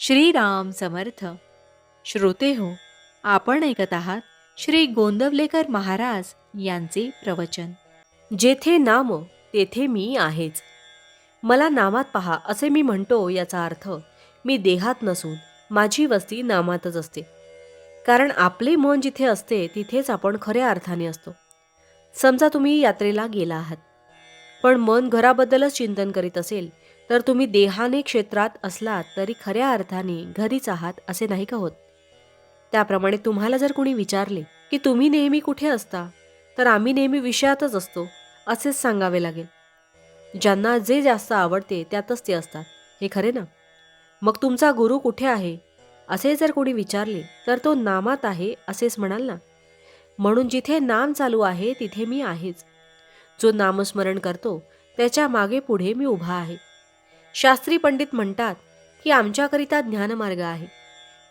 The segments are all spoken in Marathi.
श्रीराम समर्थ. श्रोते हो, आपण ऐकत आहात श्री गोंदवलेकर महाराज यांचे प्रवचन. जेथे नाम तेथे मी आहेच. मला नामात पहा असे मी म्हणतो, याचा अर्थ मी देहात नसून माझी वस्ती नामातच असते. कारण आपले मन जिथे असते तिथेच आपण खऱ्या अर्थाने असतो. समजा तुम्ही यात्रेला गेला आहात, पण मन घराबद्दलच चिंतन करीत असेल तर तुम्ही देहाने क्षेत्रात असलात तरी खऱ्या अर्थाने घरीच आहात असे नाही का होत. त्याप्रमाणे तुम्हाला जर कोणी विचारले की तुम्ही नेहमी कुठे असता, तर आम्ही नेहमी विषयातच असतो असेच सांगावे लागेल. ज्यांना जे जास्त आवडते त्यातच ते असतात, हे खरे ना. मग तुमचा गुरु कुठे आहे असे जर कोणी विचारले तर तो नामात आहे असेच म्हणाल ना. म्हणून जिथे नाम चालू आहे तिथे मी आहेच. जो नामस्मरण करतो त्याच्या मागे पुढे मी उभा आहे. शास्त्री पंडित म्हणतात की आमच्याकरिता ज्ञानमार्ग आहे,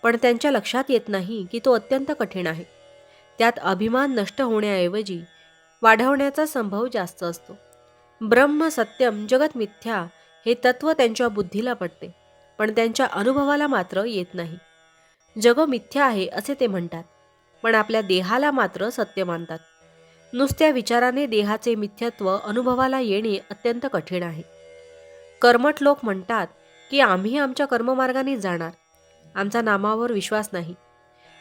पण त्यांच्या लक्षात येत नाही की तो अत्यंत कठीण आहे. त्यात अभिमान नष्ट होण्याऐवजी वाढवण्याचा संभव जास्त असतो. ब्रह्म सत्यम जगत मिथ्या हे तत्व त्यांच्या बुद्धीला पटते, पण त्यांच्या अनुभवाला मात्र येत नाही. जग मिथ्या आहे असे ते म्हणतात, पण आपल्या देहाला मात्र सत्य मानतात. नुसत्या विचाराने देहाचे मिथ्यत्व अनुभवाला येणे अत्यंत कठीण आहे. कर्मठ लोक म्हणतात की आम्ही आमच्या कर्ममार्गाने जाणार, आमचा नामावर विश्वास नाही.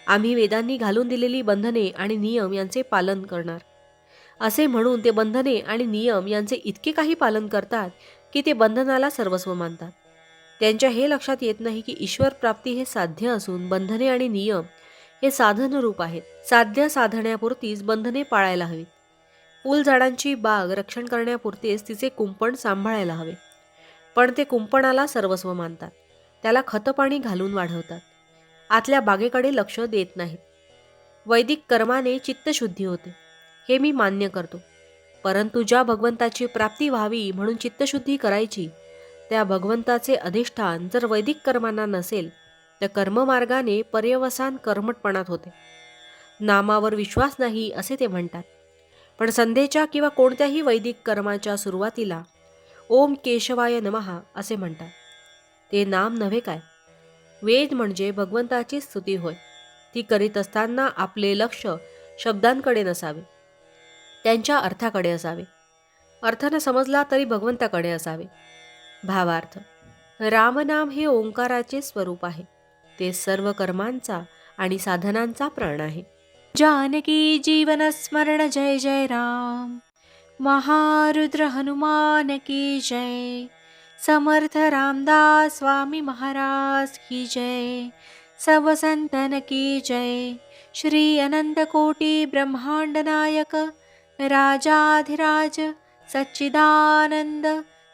आम्ही वेदांनी घालून दिलेली बंधने आणि नियम यांचे पालन करणार. असे म्हणून ते बंधने आणि नियम यांचे इतके काही पालन करतात की ते बंधनाला सर्वस्व मानतात. त्यांच्या हे लक्षात येत नाही की ईश्वर प्राप्ती हे साध्य असून बंधने आणि नियम हे साधन रूप आहेत. साध्य साधण्यापुरतीच बंधने पाळायला हवीत. फुलझाडांची बाग रक्षण करण्यापुरतेच तिचे कुंपण सांभाळायला हवे, पण ते कुंपणाला सर्वस्व मानतात. त्याला खतपाणी घालून वाढवतात. आतल्या बागेकडे लक्ष देत नाहीत. वैदिक कर्माने चित्तशुद्धी होते, हे मी मान्य करतो. परंतु ज्या भगवंताची प्राप्ती व्हावी म्हणून चित्तशुद्धी करायची, त्या भगवंताचे अधिष्ठान जर वैदिक कर्मांना नसेल तर कर्ममार्गाने पर्यवसान कर्मटपणात होते. नामावर विश्वास नाही असे ते म्हणतात, पण संध्येच्या किंवा कोणत्याही वैदिक कर्माच्या सुरुवातीला ओम केशवाय नमः असे म्हणतात. ते नाम नव्हे काय? वेद म्हणजे भगवंताची स्तुती होय. ती करीत असताना आपले लक्ष शब्दांकडे नसावे, त्यांच्या अर्थाकडे असावे. अर्थ न समजला तरी भगवंताकडे असावे. भावार्थ: रामनाम हे ओंकाराचे स्वरूप आहे. ते सर्व कर्मांचा आणि साधनांचा प्राण आहे. जानकी जीवन स्मरण जय जय राम. महारुद्र हनुमान की जय. समर्थ रामदास स्वामी महाराज की जय. सब संतन की जय. श्री अनंत कोटि ब्रह्मांड नायक राजाधिराज सच्चिदानंद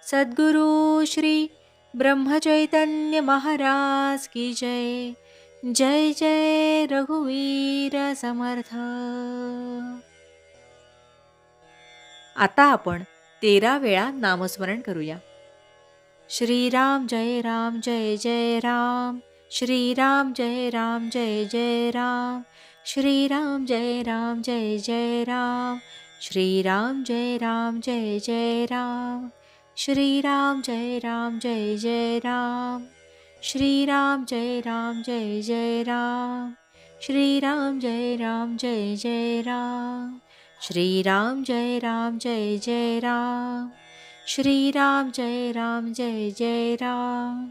सद्गुरु श्री ब्रह्मचैतन्य महाराज की जय. जय जय रघुवीर समर्थ. आता आपण 13 वेळा नामस्मरण करूया. श्रीराम जय राम जय जय राम. श्रीराम जय राम जय जय राम. श्रीराम जय राम जय जय राम. श्रीराम जय राम जय जय राम. श्रीराम जय राम जय जय राम. श्रीराम जय राम जय जय राम. श्रीराम जय राम जय जय राम. श्रीराम जय राम जय जय राम. श्रीराम जय राम जय जय राम.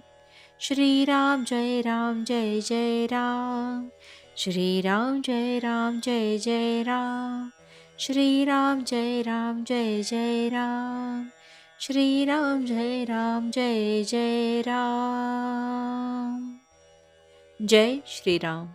श्रीराम जय राम जय जय राम. श्रीराम जय राम जय जय राम. श्रीराम जय राम जय जय राम. श्रीराम जय राम जय जय राम. जय श्रीराम.